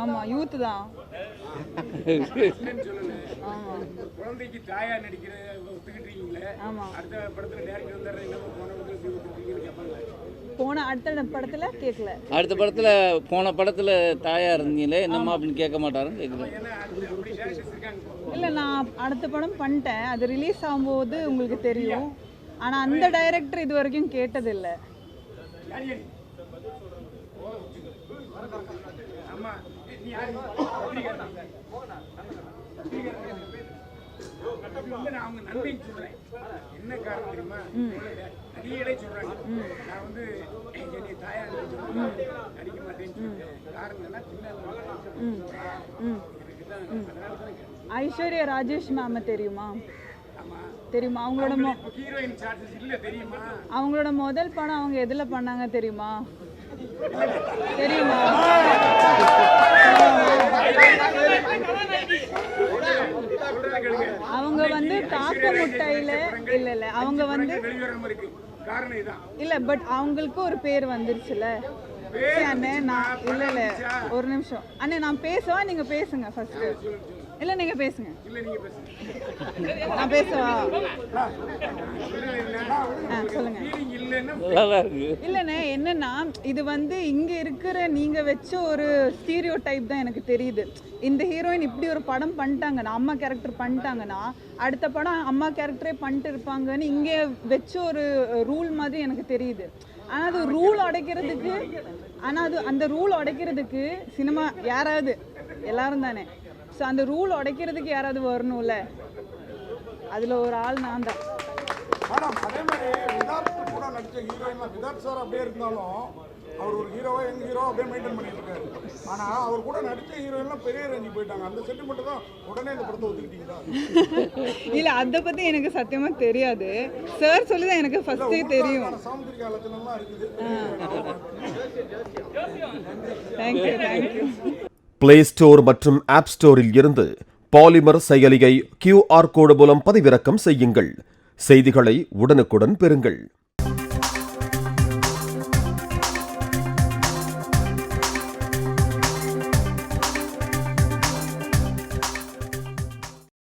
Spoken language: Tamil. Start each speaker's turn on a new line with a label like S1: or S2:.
S1: ஆமா யூத் தான்.
S2: ஆமா குழந்தைக்கு தாயா நடிக்கிற ஒத்துக்கிட்டீங்களே. ஆமா அடுத்த படத்துல டைரக்டர் வந்தாரு என்ன
S1: போன அடுத்த படத்துல கேட்கல.
S3: அடுத்த படத்துல போன படத்துல தாயா இருந்தீங்களே என்னம்மா அப்படின்னு கேட்க மாட்டாருன்னு கேட்குறேன்.
S1: இல்லை நான் அடுத்த படம் பண்ணிட்டேன், அது ரிலீஸ் ஆகும்போது உங்களுக்கு தெரியும். ஆனால் அந்த டைரக்டர் இது வரைக்கும் கேட்டதில்லை.
S2: அவங்க நன்றி சொல்றேன். என்ன காரணம் தெரியுமா? நடிகர்களே சொல்றாங்க நான் வந்து என்னை தாயா நடிக்க மாட்டேன்னு. காரணம் என்ன?
S1: ஐஸ்வர்யா ராஜேஷ் மேம் தெரியுமா? தெரியுமா? அவங்களோட முதல் படம் அவங்க எதுல பண்ணாங்க தெரியுமா? தெரியுமா? அவங்க வந்து காக்க முட்டையில இல்ல அவங்க வந்து இல்ல பட் அவங்களுக்கு ஒரு பேர் வந்துருச்சுல அண்ணே. நான் இல்ல ஒரு நிமிஷம் அண்ணே, நான் பேசவா நீங்க பேசுங்க ஃபர்ஸ்ட்? இல்ல நீங்க பேசுங்க. நான் பேசவா? சொல்லுங்க. இல்லண்ணே என்னன்னா இது வந்து இங்க இருக்கிற நீங்க வச்ச ஒரு ஸ்டீரியோ டைப் தான் எனக்கு தெரியுது. இந்த ஹீரோயின் இப்படி ஒரு படம் பண்ணிட்டாங்கன்னா, அம்மா கேரக்டர் பண்ணிட்டாங்கன்னா அடுத்த படம் அம்மா கேரக்டரே பண்ணிட்டு இருப்பாங்கன்னு இங்கே வச்ச ஒரு ரூல் மாதிரி எனக்கு தெரியுது. ஆனால் அது ரூல் உடைக்கிறதுக்கு அந்த ரூல் உடைக்கிறதுக்கு சினிமா யாராவது எல்லாரும் தானே. ஸோ அந்த ரூல் உடைக்கிறதுக்கு யாராவது வரணும்ல, அதில் ஒரு ஆள் நான் தான்.
S4: அதே மாதிரி விதார்த் கூட நடிச்ச ஹீரோயின்லாம் விதார்த் சார் அப்படியே இருந்தாலும் அவர் ஒரு ஹீரோவா எங்க ஹீரோ அப்படியே மெயின்டைன் பண்ணிட்டு இருக்காரு. ஆனா அவர் கூட நடிச்ச ஹீரோயின்லாம் பெரிய ரேஞ்சு போயிட்டாங்க. அந்த சென்டிமெண்ட் தான் உடனே இந்த படத்தை ஒத்துக்கிட்டீங்களா?
S1: இல்ல அதை பத்தி எனக்கு சத்தியமா தெரியாது. சார் சொல்லிதான் எனக்கு ஃபர்ஸ்டே தெரியும்.
S4: சாமுத்திரிகா லட்சணம்லாம் இருக்குது.
S1: Thank you thank you.
S5: பிளே ஸ்டோர் மற்றும் ஆப் ஸ்டோரில் இருந்து பாலிமர் செயலியை QR கோடு மூலம் பதிவிறக்கம் செய்யுங்கள். செய்திகளை உடனுக்குடன் பெறுங்கள்.